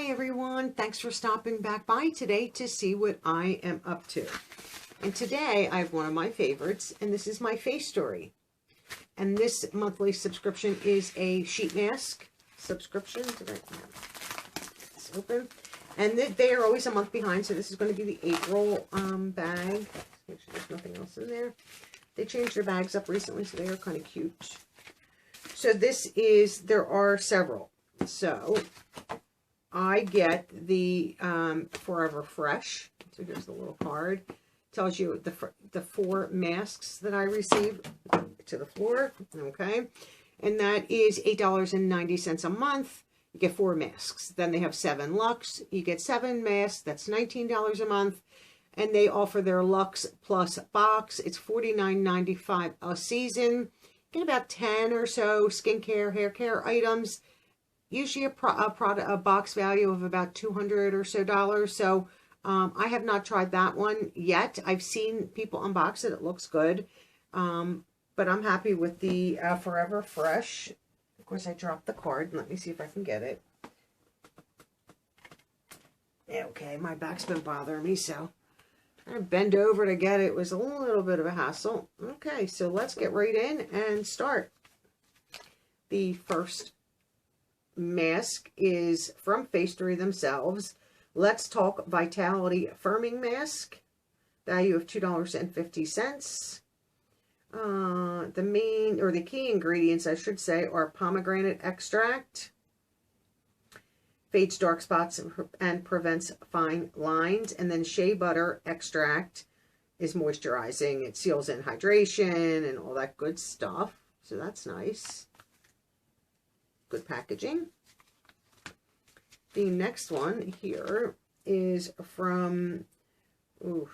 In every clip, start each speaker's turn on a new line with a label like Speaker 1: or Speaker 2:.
Speaker 1: Hi everyone, thanks for stopping back by today to see what I am up to. And today I have one of my favorites, and this is my Facetory. And this monthly subscription is a sheet mask subscription. It's open. And they are always a month behind, so this is going to be the April bag. Make sure there's nothing else in there. They changed their bags up recently, so they are kind of cute. So there are several. So I get the Forever Fresh. So here's the little card. Tells you the 4 masks that I received to the floor. Okay. And that is $8.90 a month. You get 4 masks. Then they have 7 Luxe. You get 7 masks. That's $19 a month. And they offer their Lux Plus Box. It's $49.95 a season. You get about 10 or so skincare, hair care items. Usually a box value of about $200 or so. So I have not tried that one yet. I've seen people unbox it. It looks good. But I'm happy with the Forever Fresh. Of course, I dropped the card. Let me see if I can get it. Okay, my back's been bothering me, so trying to bend over to get it was a little bit of a hassle. Okay, so let's get right in and start. The first mask is from Facetory themselves. Let's Talk Vitality Firming Mask. Value of $2.50. The key ingredients, I should say, are pomegranate extract. Fades dark spots and prevents fine lines. And then shea butter extract is moisturizing. It seals in hydration and all that good stuff. So that's nice. Good packaging. The next one here is from Boo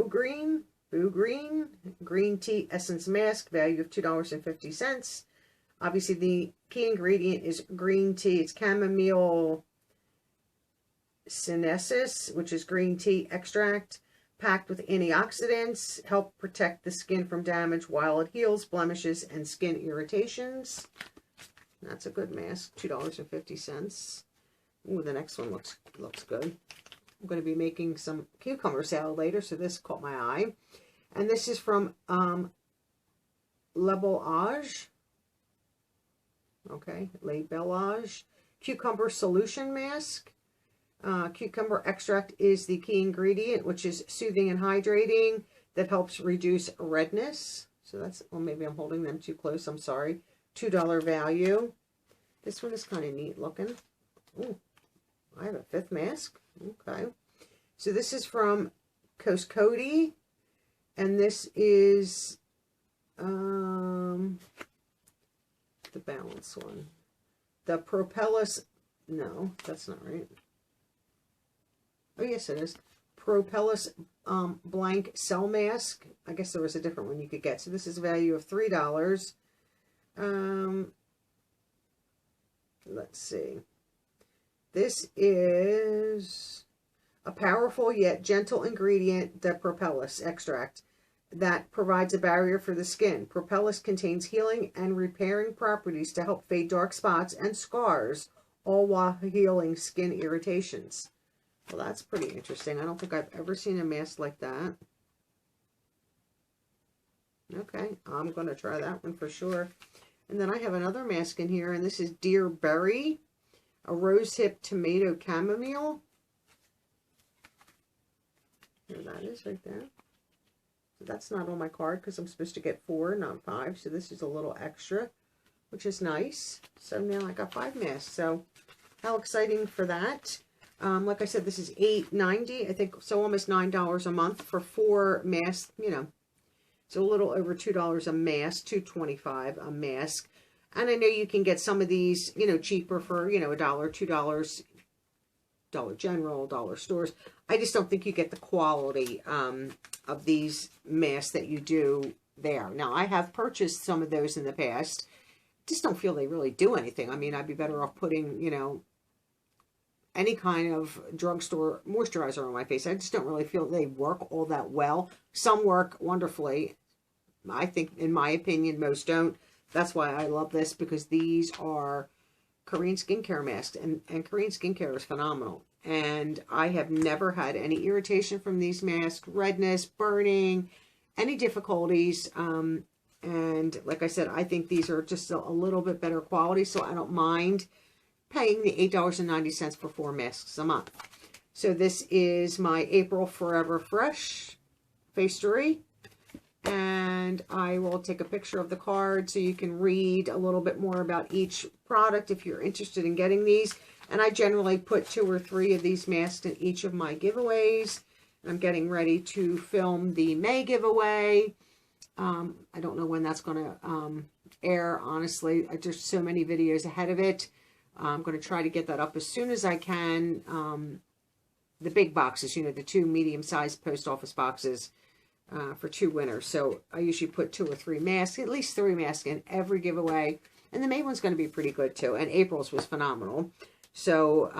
Speaker 1: Green Green Tea Essence Mask, value of $2.50. Obviously, the key ingredient is green tea. It's chamomile sinensis, which is green tea extract, packed with antioxidants, help protect the skin from damage while it heals blemishes and skin irritations. That's a good mask, $2.50. Ooh, the next one looks good. I'm going to be making some cucumber salad later, so this caught my eye. And this is from Le Belage. Okay, Le Belage. Cucumber Solution Mask. Cucumber extract is the key ingredient, which is soothing and hydrating, that helps reduce redness. So that's, well, maybe I'm holding them too close. I'm sorry. $2 value. This one is kind of neat looking. Ooh, I have a 5th mask. Okay. So this is from Cody, and this is the balance one. The Propellus, no, that's not right. Oh, yes, it is. Propellus Blank Cell Mask. I guess there was a different one you could get. So this is a value of $3. Let's see. This is a powerful yet gentle ingredient, the Propellus extract, that provides a barrier for the skin. Propellus contains healing and repairing properties to help fade dark spots and scars, all while healing skin irritations. Well, that's pretty interesting. I don't think I've ever seen a mask like that. Okay, I'm going to try that one for sure. And then I have another mask in here, and this is Dear Berry, a rosehip tomato chamomile. There that is right there. So that's not on my card because I'm supposed to get 4, not 5. So this is a little extra, which is nice. So now I got 5 masks. So how exciting for that. Like I said, this is $8.90, I think, so almost $9 a month for 4 masks, you know. So a little over $2 a mask, $2.25 a mask. And I know you can get some of these, you know, cheaper for, you know, $1, $2, Dollar General, dollar stores. I just don't think you get the quality of these masks that you do there. Now, I have purchased some of those in the past. Just don't feel they really do anything. I mean, I'd be better off putting, you know, any kind of drugstore moisturizer on my face. I just don't really feel they work all that well. Some work wonderfully. I think, in my opinion, most don't. That's why I love this, because these are Korean skincare masks, and Korean skincare is phenomenal. And I have never had any irritation from these masks, redness, burning, any difficulties. And like I said, I think these are just a little bit better quality, so I don't mind paying the $8.90 for 4 masks a month. So this is my April Forever Fresh Facetory. And I will take a picture of the card so you can read a little bit more about each product if you're interested in getting these. And I generally put 2 or 3 of these masks in each of my giveaways. I'm getting ready to film the May giveaway. I don't know when that's going to air, honestly. There's so many videos ahead of it. I'm going to try to get that up as soon as I can. The big boxes, you know, the 2 medium-sized post office boxes for 2 winners. So I usually put 2 or 3 masks, at least 3 masks in every giveaway. And the May one's going to be pretty good too. And April's was phenomenal. So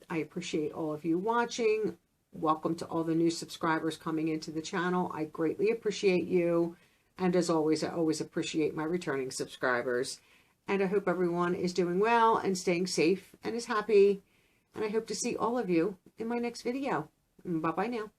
Speaker 1: I appreciate all of you watching. Welcome to all the new subscribers coming into the channel. I greatly appreciate you. And as always, I always appreciate my returning subscribers. And I hope everyone is doing well and staying safe and is happy. And I hope to see all of you in my next video. Bye-bye now.